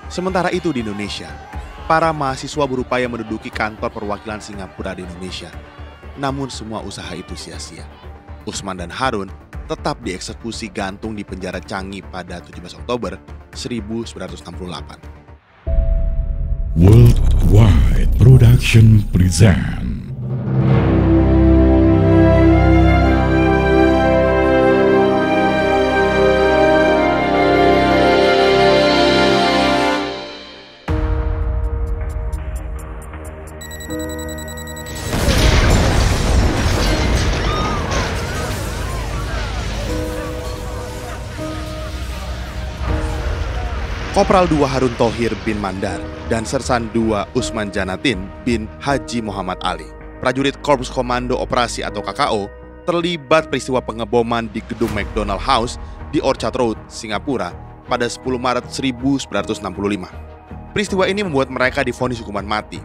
Sementara itu di Indonesia, para mahasiswa berupaya menduduki kantor perwakilan Singapura di Indonesia. Namun semua usaha itu sia-sia. Usman dan Harun tetap dieksekusi gantung di penjara Changi pada 17 Oktober 1968. Worldwide Production present. Kopral 2 Harun Thohir bin Mandar dan Sersan 2 Usman Janatin bin Haji Muhammad Ali, prajurit Korps Komando Operasi atau KKO, terlibat peristiwa pengeboman di gedung McDonald House di Orchard Road, Singapura pada 10 Maret 1965. Peristiwa ini membuat mereka divonis hukuman mati.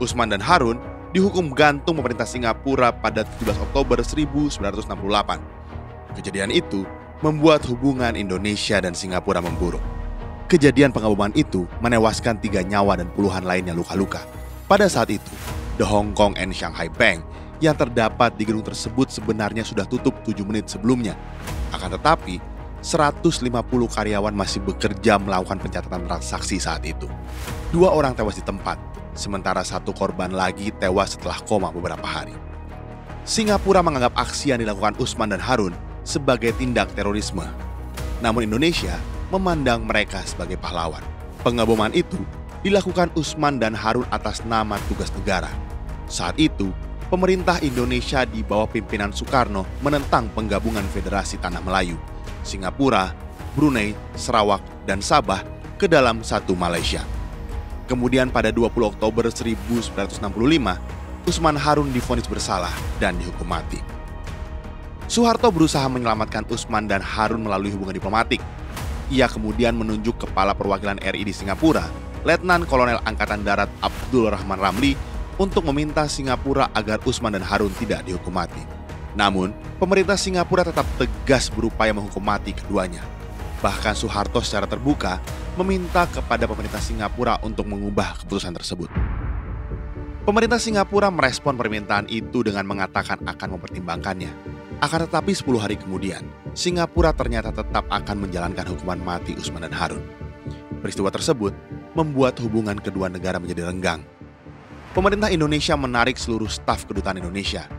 Usman dan Harun dihukum gantung pemerintah Singapura pada 17 Oktober 1968. Kejadian itu membuat hubungan Indonesia dan Singapura memburuk. Kejadian pengeboman itu menewaskan 3 nyawa dan puluhan lainnya luka-luka. Pada saat itu, The Hong Kong and Shanghai Bank yang terdapat di gedung tersebut sebenarnya sudah tutup 7 menit sebelumnya. Akan tetapi, 150 karyawan masih bekerja melakukan pencatatan transaksi saat itu. 2 orang tewas di tempat, sementara 1 korban lagi tewas setelah koma beberapa hari. Singapura menganggap aksi yang dilakukan Usman dan Harun sebagai tindak terorisme. Namun Indonesia memandang mereka sebagai pahlawan. Pengeboman itu dilakukan Usman dan Harun atas nama tugas negara. Saat itu, pemerintah Indonesia di bawah pimpinan Soekarno menentang penggabungan Federasi Tanah Melayu, Singapura, Brunei, Sarawak, dan Sabah ke dalam satu Malaysia. Kemudian pada 20 Oktober 1965, Usman Harun divonis bersalah dan dihukum mati. Soeharto berusaha menyelamatkan Usman dan Harun melalui hubungan diplomatik. Ia kemudian menunjuk Kepala Perwakilan RI di Singapura, Letnan Kolonel Angkatan Darat Abdul Rahman Ramli, untuk meminta Singapura agar Usman dan Harun tidak dihukum mati. Namun, pemerintah Singapura tetap tegas berupaya menghukum mati keduanya. Bahkan Soeharto secara terbuka meminta kepada pemerintah Singapura untuk mengubah keputusan tersebut. Pemerintah Singapura merespon permintaan itu dengan mengatakan akan mempertimbangkannya. Akan tetapi 10 hari kemudian, Singapura ternyata tetap akan menjalankan hukuman mati Usman dan Harun. Peristiwa tersebut membuat hubungan kedua negara menjadi renggang. Pemerintah Indonesia menarik seluruh staf kedutaan Indonesia.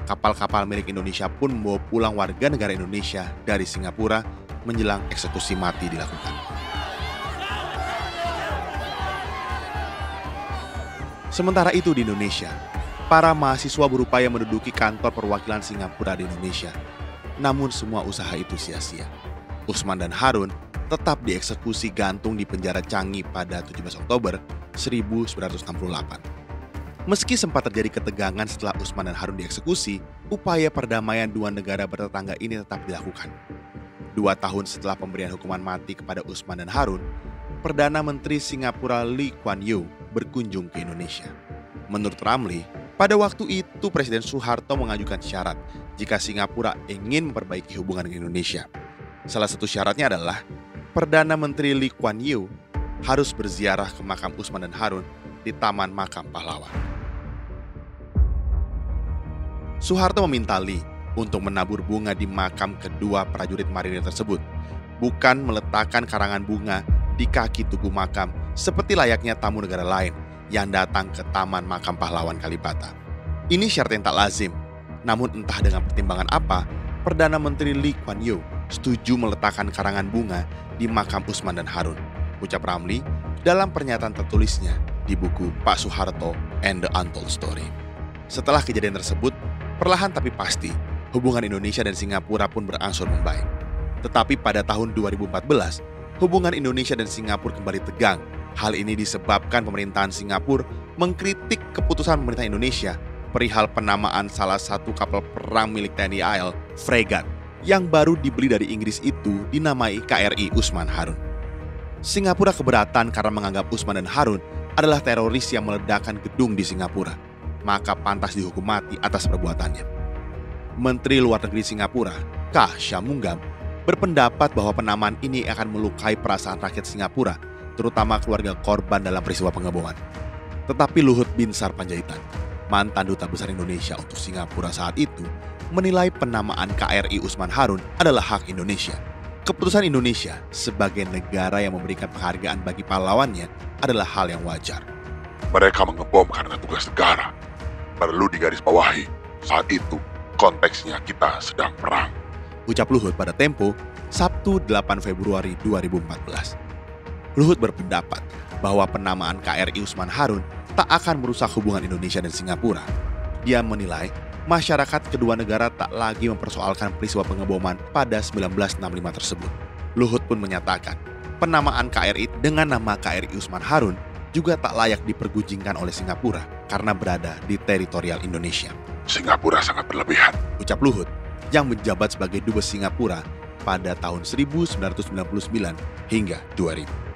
Kapal-kapal milik Indonesia pun membawa pulang warga negara Indonesia dari Singapura menjelang eksekusi mati dilakukan. Sementara itu di Indonesia, para mahasiswa berupaya menduduki kantor perwakilan Singapura di Indonesia. Namun semua usaha itu sia-sia. Usman dan Harun tetap dieksekusi gantung di penjara Changi pada 17 Oktober 1968. Meski sempat terjadi ketegangan setelah Usman dan Harun dieksekusi, upaya perdamaian 2 negara bertetangga ini tetap dilakukan. 2 tahun setelah pemberian hukuman mati kepada Usman dan Harun, Perdana Menteri Singapura Lee Kuan Yew berkunjung ke Indonesia. Menurut Ramli, pada waktu itu Presiden Soeharto mengajukan syarat jika Singapura ingin memperbaiki hubungan dengan Indonesia. Salah satu syaratnya adalah Perdana Menteri Lee Kuan Yew harus berziarah ke makam Usman dan Harun di Taman Makam Pahlawan. Soeharto meminta Lee untuk menabur bunga di makam kedua prajurit marinir tersebut, bukan meletakkan karangan bunga di kaki tugu makam seperti layaknya tamu negara lain yang datang ke Taman Makam Pahlawan Kalibata. Ini syarat yang tak lazim, namun entah dengan pertimbangan apa, Perdana Menteri Lee Kuan Yew setuju meletakkan karangan bunga di makam Usman dan Harun, ucap Ramli dalam pernyataan tertulisnya di buku Pak Soeharto and the Untold Story. Setelah kejadian tersebut, perlahan tapi pasti, hubungan Indonesia dan Singapura pun berangsur membaik. Tetapi pada tahun 2014, hubungan Indonesia dan Singapura kembali tegang. Hal ini disebabkan pemerintahan Singapura mengkritik keputusan pemerintah Indonesia perihal penamaan salah satu kapal perang milik TNI AL, Fregat, yang baru dibeli dari Inggris itu dinamai KRI Usman Harun. Singapura keberatan karena menganggap Usman dan Harun adalah teroris yang meledakkan gedung di Singapura, maka pantas dihukum mati atas perbuatannya. Menteri Luar Negeri Singapura, Kah Shanmugam, berpendapat bahwa penamaan ini akan melukai perasaan rakyat Singapura terutama keluarga korban dalam peristiwa pengeboman. Tetapi Luhut Binsar Panjaitan, mantan Duta Besar Indonesia untuk Singapura saat itu, menilai penamaan KRI Usman Harun adalah hak Indonesia. Keputusan Indonesia sebagai negara yang memberikan penghargaan bagi pahlawannya adalah hal yang wajar. Mereka mengebom karena tugas negara. Perlu digarisbawahi, saat itu konteksnya kita sedang perang. Ucap Luhut pada Tempo, Sabtu 8 Februari 2014. Luhut berpendapat bahwa penamaan KRI Usman Harun tak akan merusak hubungan Indonesia dan Singapura. Dia menilai masyarakat kedua negara tak lagi mempersoalkan peristiwa pengeboman pada 1965 tersebut. Luhut pun menyatakan, penamaan KRI dengan nama KRI Usman Harun juga tak layak dipergunjingkan oleh Singapura karena berada di teritorial Indonesia. Singapura sangat berlebihan, Ucap Luhut yang menjabat sebagai Dubes Singapura pada tahun 1999 hingga 2000.